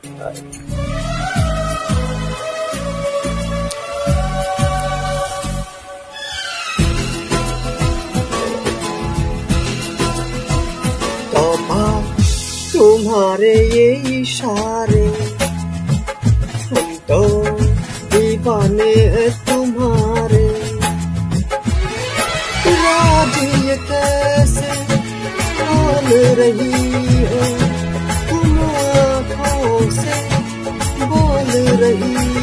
तोबा तुम्हारे ये इशारे, हम तो दीवाने हैं तुम्हारे। राज ये कैसे बोल रही हो, तुम आँखों से बोल रही